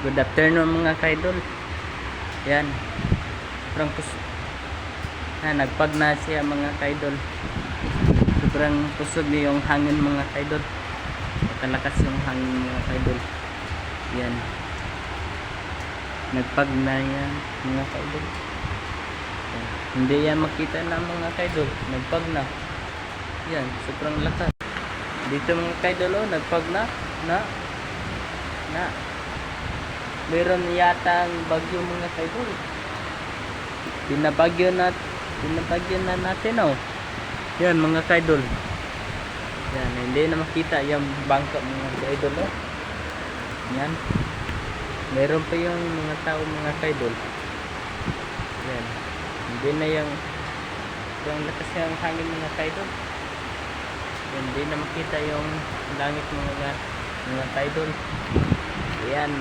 Good afternoon mga kaidol. Yan. Sobrang nagpag na siya mga kaidol. Sobrang kusog niya yung hangin mga kaidol. Matalakas yung hangin mga kaidol. Yan. Nagpag na yan mga kaidol. Yan. Hindi yan makita na mga kaidol. Nagpag na. Yan. Sobrang lakas. Dito mga kaidol nagpag na. Meron yata ang bagyo mga kaidol. Binabagyo na natin Yan mga kaidol. Yan, hindi na makita yung bangka mga kaidol Yan. Meron pa yung mga tao mga kaidol. Yan. Hindi na yung lakas ng hangin mga kaidol. Yan, hindi na makita yung langit mga kaidol. Yan.